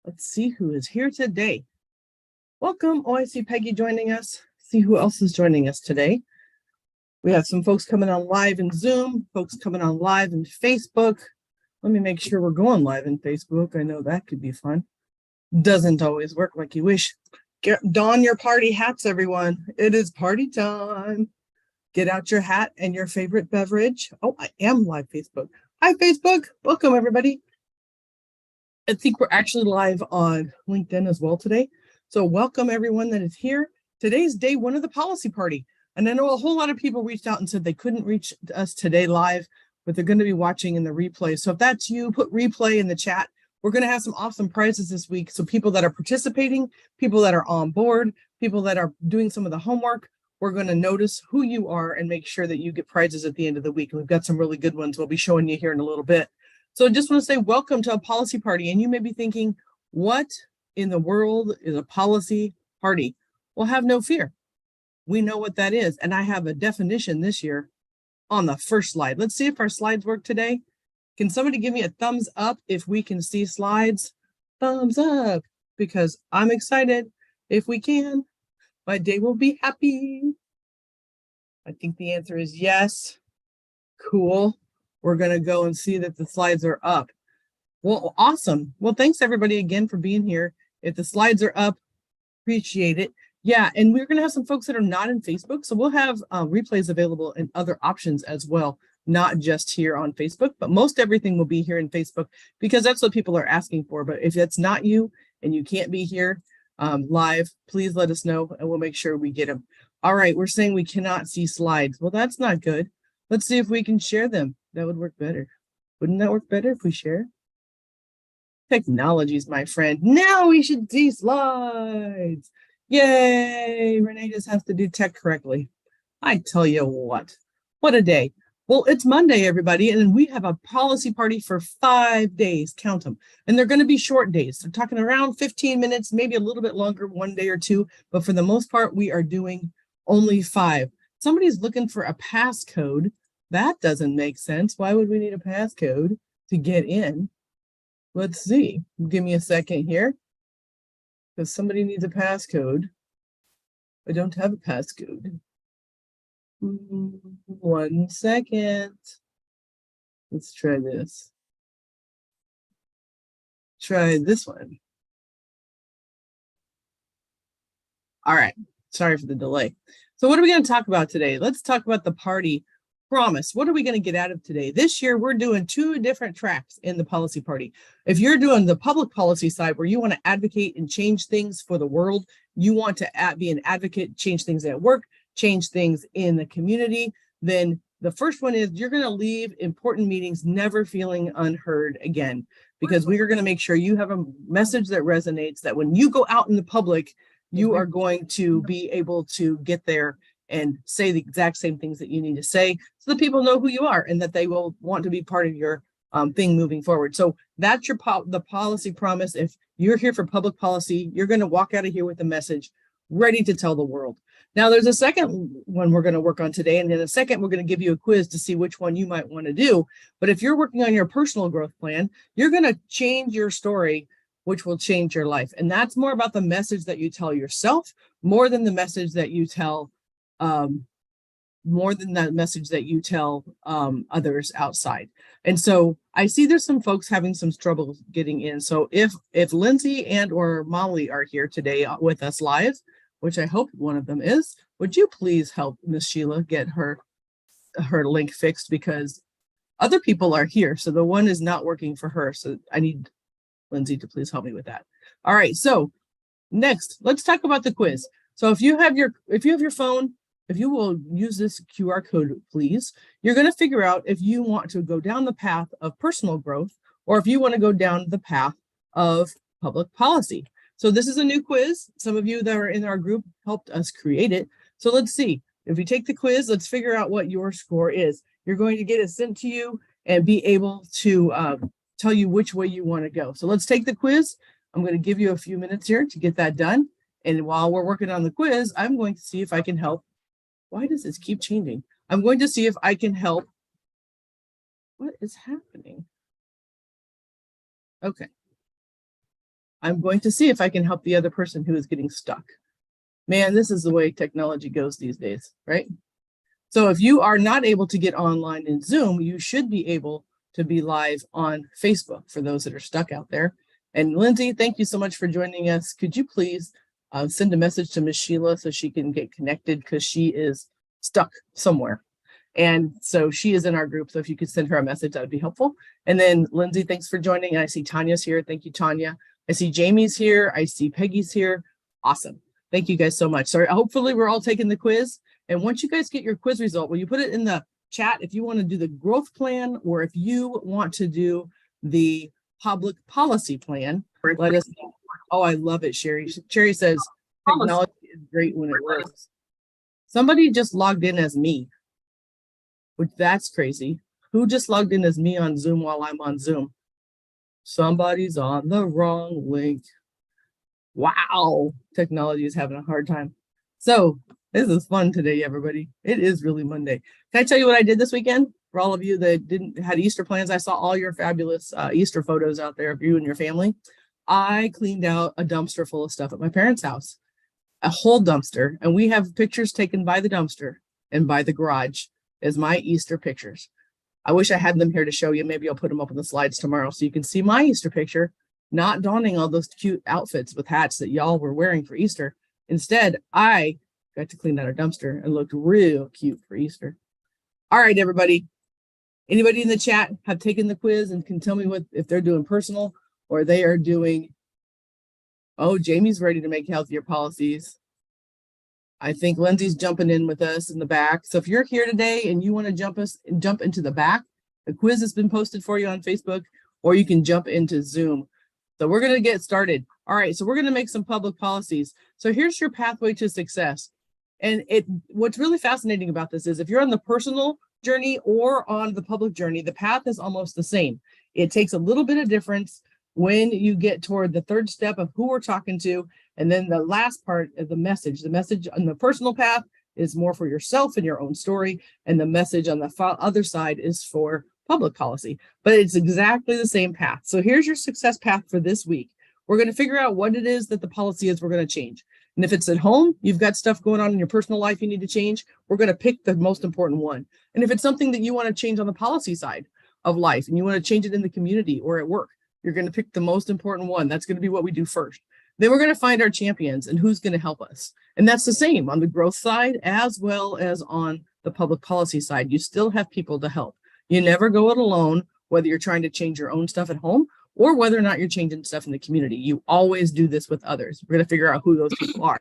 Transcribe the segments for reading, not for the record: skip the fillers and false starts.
Let's see who is here today. Welcome. Oh, I see Peggy joining us. See who else is joining us today. We have some folks coming on live in Zoom, folks coming on live in Facebook. Let me make sure we're going live in Facebook. I know that could be fun. Doesn't always work like you wish. Don your party hats, everyone. It is party time. Get out your hat and your favorite beverage. Oh, I am live Facebook. Hi, Facebook. Welcome, everybody. I think we're actually live on LinkedIn as well today. So welcome everyone that is here. Today's day one of the policy party. And I know a whole lot of people reached out and said they couldn't reach us today live, but they're going to be watching in the replay. So if that's you, put replay in the chat. We're going to have some awesome prizes this week. So people that are participating, people that are on board, people that are doing some of the homework, we're going to notice who you are and make sure that you get prizes at the end of the week. And we've got some really good ones we'll be showing you here in a little bit. So I just want to say welcome to a policy party. And you may be thinking, what in the world is a policy party? Well, have no fear. We know what that is. And I have a definition this year on the first slide. Let's see if our slides work today. Can somebody give me a thumbs up if we can see slides? Thumbs up, because I'm excited. If we can, my day will be happy. I think the answer is yes. Cool. We're going to go and see that the slides are up. Well, awesome. Well, thanks everybody again for being here. If the slides are up, appreciate it. Yeah, and we're going to have some folks that are not in Facebook. So we'll have replays available in other options as well, not just here on Facebook, but most everything will be here in Facebook because that's what people are asking for. But if that's not you and you can't be here live, please let us know and we'll make sure we get them. All right, we're saying we cannot see slides. Well, that's not good. Let's see if we can share them. That would work better. Wouldn't that work better if we share? Technologies, my friend. Now we should see slides. Yay! Renee just has to do tech correctly. I tell you what a day. Well, it's Monday, everybody, and we have a policy party for 5 days. Count them. And they're going to be short days. They're talking around 15 minutes, maybe a little bit longer, one day or two. But for the most part, we are doing only 5. Somebody's looking for a passcode. That doesn't make sense. Why would we need a passcode to get in? Let's see. Give me a second here. Because somebody needs a passcode. I don't have a passcode. 1 second. Let's try this. Try this one. All right. Sorry for the delay. So what are we going to talk about today? Let's talk about the party promise. What are we going to get out of today? This year, we're doing 2 different tracks in the policy party. If you're doing the public policy side where you want to advocate and change things for the world, you want to be an advocate, change things at work, change things in the community, then the first one is you're going to leave important meetings never feeling unheard again, because we are going to make sure you have a message that resonates, that when you go out in the public, you are going to be able to get there and say the exact same things that you need to say so that people know who you are and that they will want to be part of your thing moving forward. So that's the policy promise. If you're here for public policy, you're going to walk out of here with a message ready to tell the world. Now, there's a second one we're going to work on today. And in a second, we're going to give you a quiz to see which one you might want to do. But if you're working on your personal growth plan, you're going to change your story, which will change your life. And that's more about the message that you tell yourself, more than the message that you tell others outside. And so I see there's some folks having some trouble getting in. So if Lindsay and or Molly are here today with us live, which I hope one of them is, would you please help Miss Sheila get her link fixed, because other people are here. So the one is not working for her. So I need Lindsay to please help me with that. All right. So next, let's talk about the quiz. So if you have your phone, if you will use this QR code, please, you're going to figure out if you want to go down the path of personal growth or if you want to go down the path of public policy. So this is a new quiz. Some of you that are in our group helped us create it. So let's see. If you take the quiz, let's figure out what your score is. You're going to get it sent to you and be able to tell you which way you want to go. So let's take the quiz. I'm going to give you a few minutes here to get that done. And while we're working on the quiz, I'm going to see if I can help. Why does this keep changing? I'm going to see if I can help. What is happening? Okay. I'm going to see if I can help the other person who is getting stuck. Man, this is the way technology goes these days, right? So if you are not able to get online in Zoom, you should be able to be live on Facebook for those that are stuck out there. And Lindsay, thank you so much for joining us. Could you please send a message to Miss Sheila so she can get connected, because she is stuck somewhere. And so she is in our group. So if you could send her a message, that would be helpful. And then Lindsay, thanks for joining. I see Tanya's here. Thank you, Tanya. I see Jamie's here. I see Peggy's here. Awesome. Thank you guys so much. So hopefully we're all taking the quiz. And once you guys get your quiz result, will you put it in the chat if you want to do the growth plan, or if you want to do the public policy plan, let us know. Oh, I love it, Sherry. Sherry says technology is great when it works. Somebody just logged in as me, which that's crazy. Who just logged in as me on Zoom while I'm on Zoom? Somebody's on the wrong link. Wow, technology is having a hard time. So this is fun today, everybody. It is really Monday. Can I tell you what I did this weekend? For all of you that had Easter plans, I saw all your fabulous Easter photos out there of you and your family. I cleaned out a dumpster full of stuff at my parents' house, a whole dumpster. And we have pictures taken by the dumpster and by the garage as my Easter pictures. I wish I had them here to show you. Maybe I'll put them up on the slides tomorrow so you can see my Easter picture, not donning all those cute outfits with hats that y'all were wearing for Easter. Instead, I got to clean out our dumpster and looked real cute for Easter. All right, everybody. Anybody in the chat have taken the quiz and can tell me what if they're doing personal or they are doing, oh, Jamie's ready to make healthier policies. I think Lindsay's jumping in with us in the back. So if you're here today and you want to jump into the back, the quiz has been posted for you on Facebook, or you can jump into Zoom. So we're going to get started. All right, so we're going to make some public policies. So here's your pathway to success. And what's really fascinating about this is if you're on the personal journey or on the public journey, the path is almost the same. It takes a little bit of difference when you get toward the third step of who we're talking to. And then the last part of the message on the personal path is more for yourself and your own story. And the message on the other side is for public policy, but it's exactly the same path. So here's your success path for this week. We're going to figure out what it is that the policy is we're going to change. And if it's at home, you've got stuff going on in your personal life you need to change, we're going to pick the most important one. And if it's something that you want to change on the policy side of life and you want to change it in the community or at work, you're going to pick the most important one. That's going to be what we do first. Then we're going to find our champions and who's going to help us. And that's the same on the growth side as well as on the public policy side. You still have people to help. You never go it alone, whether you're trying to change your own stuff at home or whether or not you're changing stuff in the community. You always do this with others. We're going to figure out who those people are.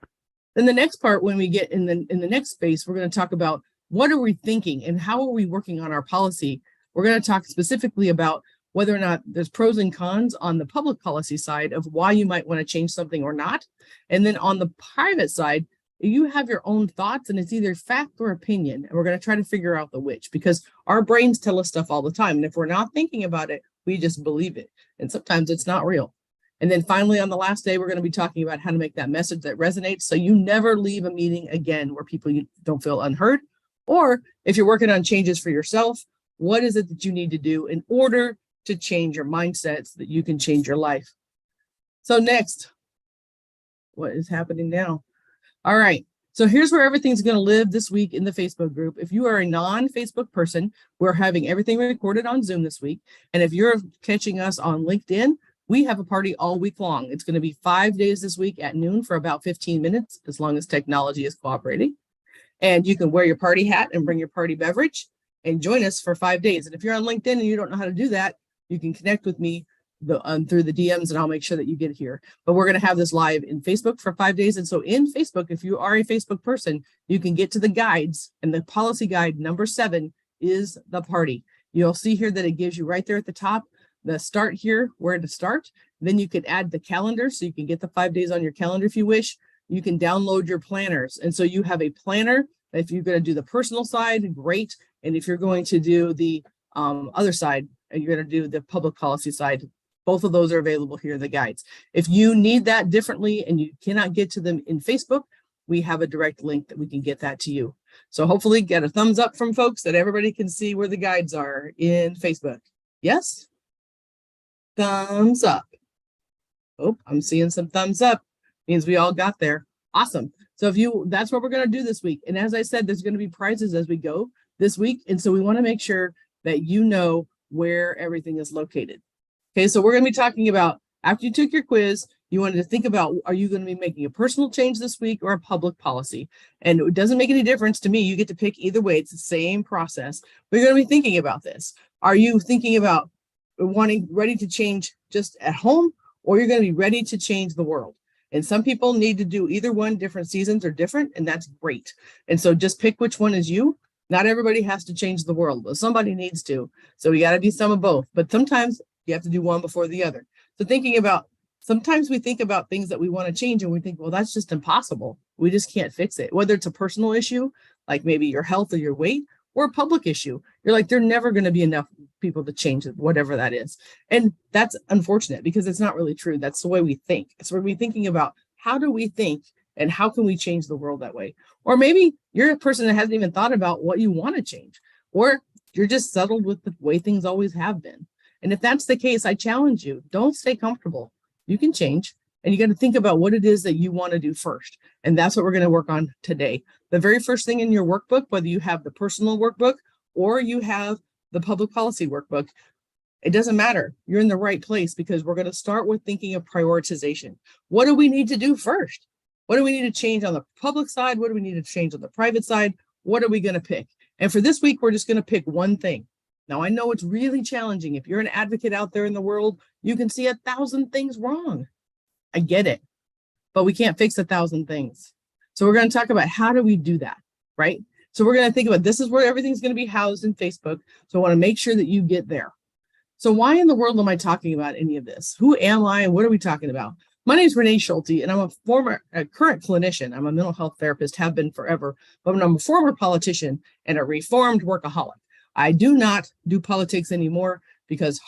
Then the next part, when we get in the next space, we're going to talk about what are we thinking and how are we working on our policy. We're going to talk specifically about whether or not there's pros and cons on the public policy side of why you might want to change something or not. And then on the private side, you have your own thoughts and it's either fact or opinion. And we're going to try to figure out the which, because our brains tell us stuff all the time. And if we're not thinking about it, we just believe it. And sometimes it's not real. And then finally, on the last day, we're going to be talking about how to make that message that resonates. So you never leave a meeting again where people don't feel unheard. Or if you're working on changes for yourself, what is it that you need to do in order to change your mindset so that you can change your life? So next, what is happening now? All right. So here's where everything's going to live this week in the Facebook group. If you are a non-Facebook person, we're having everything recorded on Zoom this week. And if you're catching us on LinkedIn, we have a party all week long. It's going to be 5 days this week at noon for about 15 minutes, as long as technology is cooperating. And you can wear your party hat and bring your party beverage and join us for 5 days. And if you're on LinkedIn and you don't know how to do that, you can connect with me through the DMs and I'll make sure that you get here. But we're going to have this live in Facebook for 5 days. And so in Facebook, if you are a Facebook person, you can get to the guides, and the policy guide number 7 is the party. You'll see here that it gives you right there at the top, the start here, where to start. Then you can add the calendar so you can get the 5 days on your calendar if you wish. You can download your planners. And so you have a planner. If you're going to do the personal side, great. And if you're going to do the other side, and you're going to do the public policy side, both of those are available here in the guides. If you need that differently and you cannot get to them in Facebook, we have a direct link that we can get that to you. So hopefully get a thumbs up from folks that everybody can see where the guides are in Facebook. Yes? Thumbs up. Oh, I'm seeing some thumbs up. Means we all got there. Awesome. So that's what we're going to do this week. And as I said, there's going to be prizes as we go this week. And so we want to make sure that you know where everything is located. Okay, so we're going to be talking about after you took your quiz, you wanted to think about, are you going to be making a personal change this week or a public policy? And it doesn't make any difference to me. You get to pick either way. It's the same process. But you're going to be thinking about this. Are you thinking about ready to change just at home, or you're going to be ready to change the world? And some people need to do either one. Different seasons are different, and that's great. And so just pick which one is you. Not everybody has to change the world, but somebody needs to. So we got to be some of both. But sometimes you have to do one before the other. So sometimes we think about things that we want to change and we think, well, that's just impossible. We just can't fix it. Whether it's a personal issue, like maybe your health or your weight, or a public issue. You're like, there never going to be enough people to change it, whatever that is. And that's unfortunate because it's not really true. That's the way we think. So we're thinking about how do we think and how can we change the world that way? Or maybe you're a person that hasn't even thought about what you want to change, or you're just settled with the way things always have been. And if that's the case, I challenge you, don't stay comfortable. You can change, and you got to think about what it is that you want to do first. And that's what we're going to work on today. The very first thing in your workbook, whether you have the personal workbook or you have the public policy workbook, it doesn't matter. You're in the right place because we're going to start with thinking of prioritization. What do we need to do first? What do we need to change on the public side? What do we need to change on the private side? What are we going to pick? And for this week, we're just going to pick one thing. Now, I know it's really challenging. If you're an advocate out there in the world, you can see 1,000 things wrong. I get it, but we can't fix 1,000 things. So we're going to talk about how do we do that, right? So we're going to think about this is where everything's going to be housed in Facebook. So I want to make sure that you get there. So why in the world am I talking about any of this? Who am I and what are we talking about? My name is Renee Schulte, and I'm a current clinician. I'm a mental health therapist, have been forever, but I'm a former politician and a reformed workaholic. I do not do politics anymore because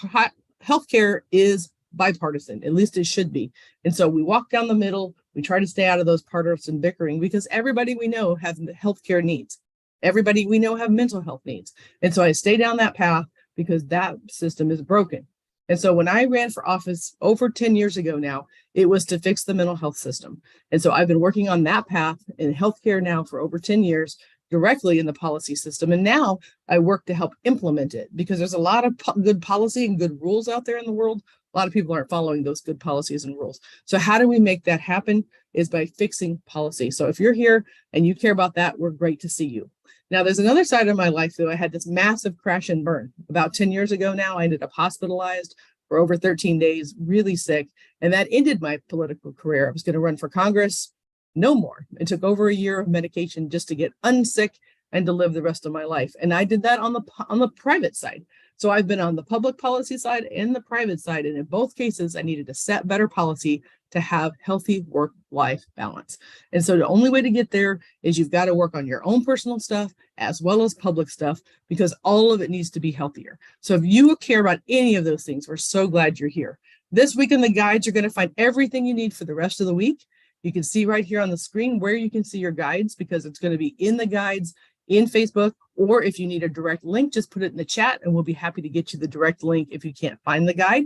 healthcare is bipartisan, at least it should be. And so we walk down the middle. We try to stay out of those partisan bickering because everybody we know has healthcare needs. Everybody we know have mental health needs. And so I stay down that path because that system is broken. And so when I ran for office over 10 years ago now, it was to fix the mental health system. And so I've been working on that path in healthcare now for over 10 years, directly in the policy system. And now I work to help implement it because there's a lot of good policy and good rules out there in the world. A lot of people aren't following those good policies and rules. So how do we make that happen is by fixing policy. So if you're here and you care about that, we're great to see you. Now, there's another side of my life, though. I had this massive crash and burn. About 10 years ago now, I ended up hospitalized for over 13 days, really sick. And that ended my political career. I was going to run for Congress. No more. It took over a year of medication just to get unsick and to live the rest of my life. And I did that on the private side. So I've been on the public policy side and the private side. And in both cases, I needed to set better policy to have healthy work-life balance. And so the only way to get there is you've got to work on your own personal stuff as well as public stuff, because all of it needs to be healthier. So if you care about any of those things, we're so glad you're here. This week in the guides, you're going to find everything you need for the rest of the week. You can see right here on the screen where you can see your guides, because it's going to be in the guides in Facebook, or if you need a direct link, just put it in the chat and we'll be happy to get you the direct link if you can't find the guide.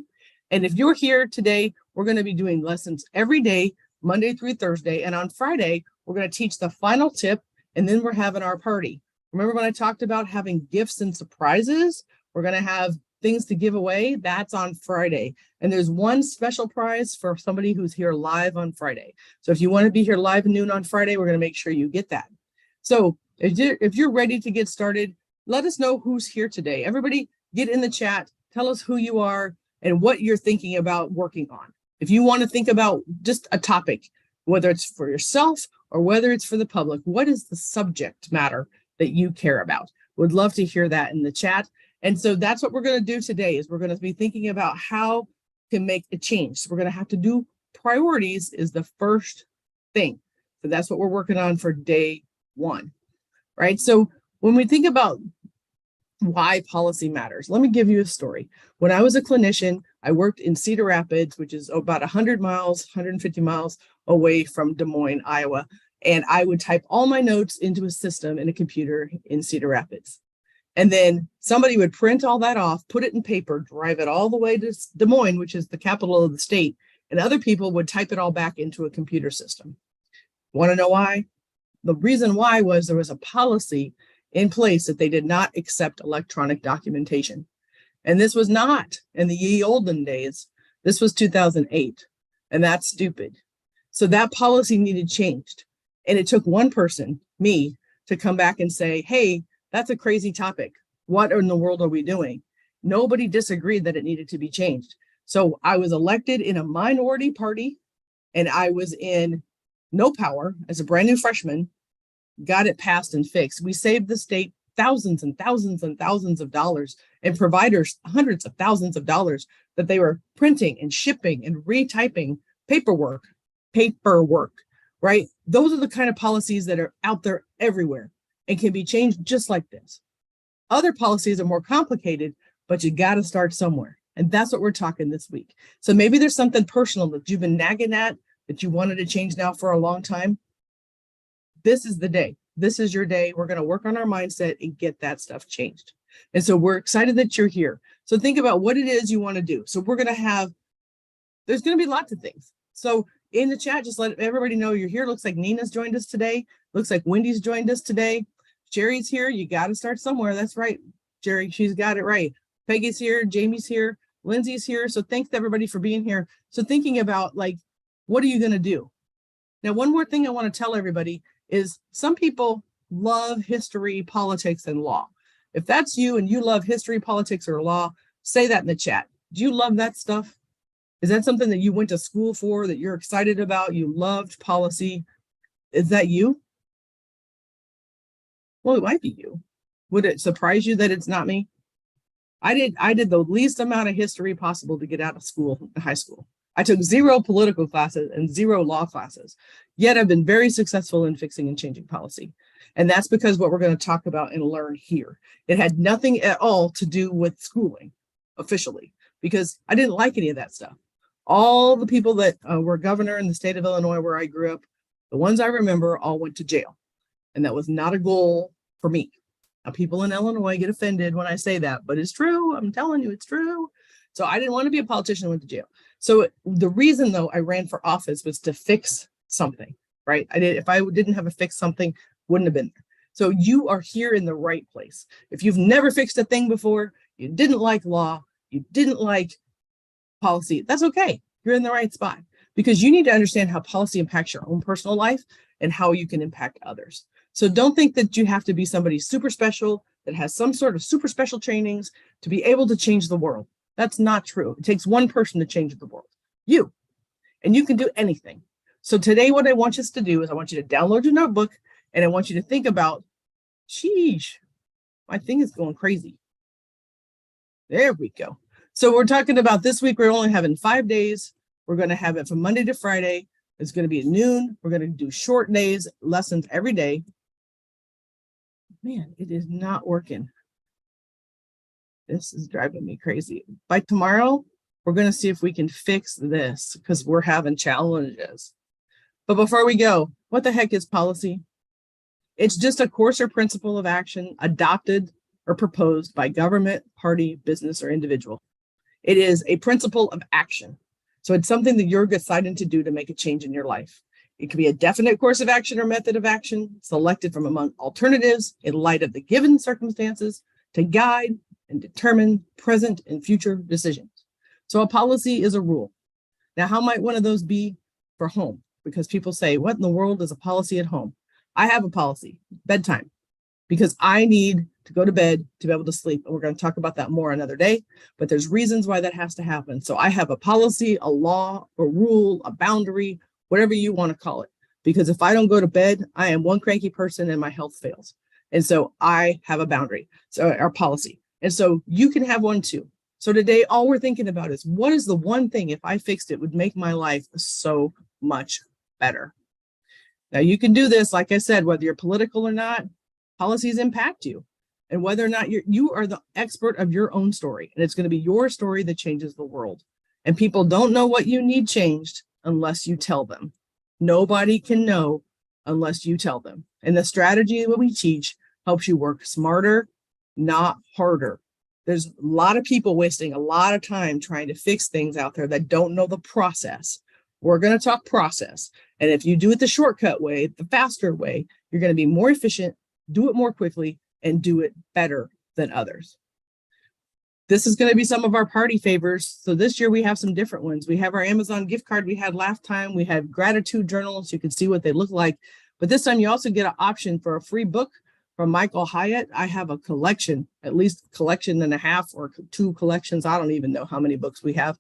And if you're here today, we're going to be doing lessons every day, Monday through Thursday. And on Friday, we're going to teach the final tip, and then we're having our party. Remember when I talked about having gifts and surprises? We're going to have things to give away. That's on Friday. And there's one special prize for somebody who's here live on Friday. So if you want to be here live at noon on Friday, we're going to make sure you get that. So if you're ready to get started, let us know who's here today. Everybody get in the chat. Tell us who you are and what you're thinking about working on. If you want to think about just a topic, whether it's for yourself or whether it's for the public, what is the subject matter that you care about? Would love to hear that in the chat. And so that's what we're going to do today, is we're going to be thinking about how to make a change. So we're going to have to do priorities is the first thing. So that's what we're working on for day one, right? So when we think about why policy matters, let me give you a story. When I was a clinician, I worked in Cedar Rapids, which is about 100 miles, 150 miles away from Des Moines, Iowa. And I would type all my notes into a system in a computer in Cedar Rapids. And then somebody would print all that off, put it in paper, drive it all the way to Des Moines, which is the capital of the state, and other people would type it all back into a computer system. Want to know why? The reason why was there was a policy in place that they did not accept electronic documentation. And this was not in the ye olden days. This was 2008, and that's stupid. So that policy needed changed. And it took one person, me, to come back and say, hey, that's a crazy topic. What in the world are we doing? Nobody disagreed that it needed to be changed. So I was elected in a minority party, and I was in no power as a brand new freshman, got it passed and fixed. We saved the state thousands and thousands and thousands of dollars, and providers hundreds of thousands of dollars that they were printing and shipping and retyping paperwork, right? Those are the kind of policies that are out there everywhere and can be changed just like this. Other policies are more complicated, but you got to start somewhere. And that's what we're talking this week. So maybe there's something personal that you've been nagging at that you wanted to change now for a long time. This is the day. This is your day. We're going to work on our mindset and get that stuff changed. And so we're excited that you're here. So think about what it is you want to do. So we're going to have, there's going to be lots of things. So in the chat, just let everybody know you're here. Looks like Nina's joined us today. Looks like Wendy's joined us today. Jerry's here. You got to start somewhere. That's right, Jerry. She's got it right. Peggy's here. Jamie's here. Lindsay's here. So thanks to everybody for being here. So thinking about like, what are you going to do? Now, one more thing I want to tell everybody is some people love history, politics, and law. If that's you and you love history, politics, or law, say that in the chat. Do you love that stuff? Is that something that you went to school for, that you're excited about? You loved policy? Is that you? Well, it might be you. Would it surprise you that it's not me? I did the least amount of history possible to get out of school, high school. I took 0 political classes and 0 law classes, yet I've been very successful in fixing and changing policy. And that's because what we're going to talk about and learn here. It had nothing at all to do with schooling officially, because I didn't like any of that stuff. All the people that were governor in the state of Illinois where I grew up, the ones I remember all went to jail. And that was not a goal for me. Now, people in Illinois get offended when I say that, but it's true. I'm telling you, it's true. So I didn't want to be a politician who went to jail. So the reason, though, I ran for office was to fix something, right? If I didn't have a fix something, wouldn't have been there. So you are here in the right place. If you've never fixed a thing before, you didn't like law, you didn't like policy, that's okay. You're in the right spot, because you need to understand how policy impacts your own personal life and how you can impact others. So don't think that you have to be somebody super special that has some sort of super special trainings to be able to change the world. That's not true. It takes one person to change the world, you, and you can do anything. So today, what I want us to do is I want you to download your notebook, and I want you to think about, sheesh, my thing is going crazy. There we go. So we're talking about this week, we're only having 5 days. We're going to have it from Monday to Friday. It's going to be at noon. We're going to do short days, lessons every day. Man, it is not working. This is driving me crazy. By tomorrow, we're going to see if we can fix this, because we're having challenges. But before we go, what the heck is policy? It's just a course or principle of action adopted or proposed by government, party, business, or individual. It is a principle of action. So it's something that you're deciding to do to make a change in your life. It could be a definite course of action or method of action selected from among alternatives in light of the given circumstances to guide and determine present and future decisions. So a policy is a rule. Now, how might one of those be for home? Because people say, what in the world is a policy at home? I have a policy, bedtime, because I need to go to bed to be able to sleep. And we're going to talk about that more another day, but there's reasons why that has to happen. So I have a policy, a law, a rule, a boundary, whatever you want to call it. Because if I don't go to bed, I am one cranky person and my health fails. And so I have a boundary, so our policy. And so you can have one too. So today, all we're thinking about is, what is the one thing, if I fixed it, would make my life so much better? Now, you can do this, like I said, whether you're political or not, policies impact you. And whether or not you are the expert of your own story. And it's going to be your story that changes the world. And people don't know what you need changed unless you tell them. Nobody can know unless you tell them. And the strategy that we teach helps you work smarter, not harder. There's a lot of people wasting a lot of time trying to fix things out there that don't know the process. We're going to talk process. And if you do it the shortcut way, the faster way, you're going to be more efficient, do it more quickly, and do it better than others. This is going to be some of our party favors. So this year we have some different ones. We have our Amazon gift card we had last time. We had gratitude journals. You can see what they look like. But this time you also get an option for a free book from Michael Hyatt. I have a collection, at least a collection and a half or 2 collections. I don't even know how many books we have.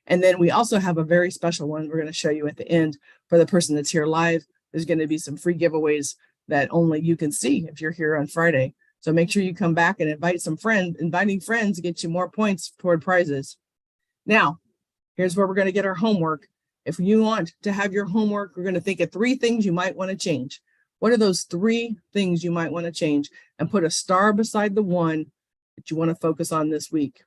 And then we also have a very special one we're going to show you at the end for the person that's here live. There's going to be some free giveaways that only you can see if you're here on Friday. So make sure you come back and invite some friends. Inviting friends gets you more points toward prizes. Now, here's where we're going to get our homework. If you want to have your homework, we're going to think of 3 things you might want to change. What are those 3 things you might want to change? And put a star beside the one that you want to focus on this week.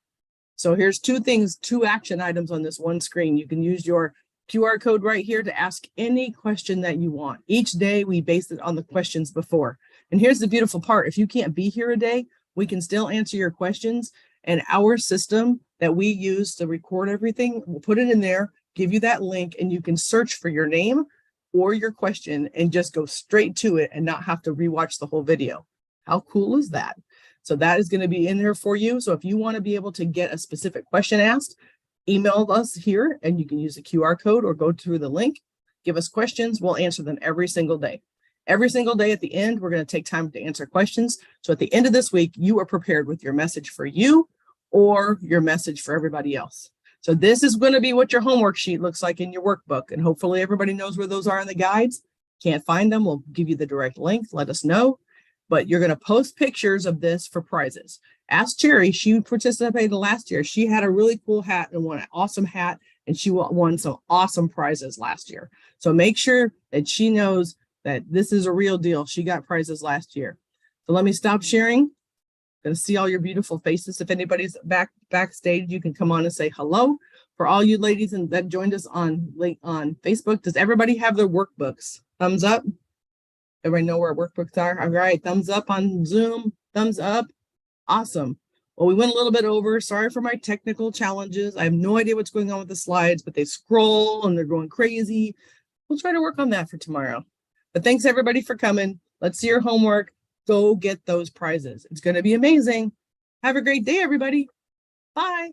So here's 2 things, 2 action items on this one screen. You can use your QR code right here to ask any question that you want. Each day we base it on the questions before. And here's the beautiful part. If you can't be here a day, we can still answer your questions. And our system that we use to record everything, we'll put it in there, give you that link, and you can search for your name or your question and just go straight to it and not have to rewatch the whole video. How cool is that? So that is going to be in there for you. So if you want to be able to get a specific question asked, email us here and you can use the QR code or go through the link. Give us questions. We'll answer them every single day. Every single day at the end, we're going to take time to answer questions. So at the end of this week, you are prepared with your message for you or your message for everybody else. So this is going to be what your homework sheet looks like in your workbook. And hopefully everybody knows where those are in the guides. Can't find them, we'll give you the direct link. Let us know. But you're going to post pictures of this for prizes. Ask Cherry, she participated last year. She had a really cool hat and won an awesome hat, and she won some awesome prizes last year. So make sure that she knows that this is a real deal. She got prizes last year. So let me stop sharing. Going to see all your beautiful faces. If anybody's backstage, you can come on and say hello. For all you ladies that joined us on Facebook, does everybody have their workbooks? Thumbs up. Everybody know where workbooks are? All right, thumbs up on Zoom, thumbs up. Awesome. Well, we went a little bit over. Sorry for my technical challenges. I have no idea what's going on with the slides, but they scroll and they're going crazy. We'll try to work on that for tomorrow. But thanks everybody for coming. Let's see your homework. Go get those prizes. It's going to be amazing. Have a great day, everybody. Bye.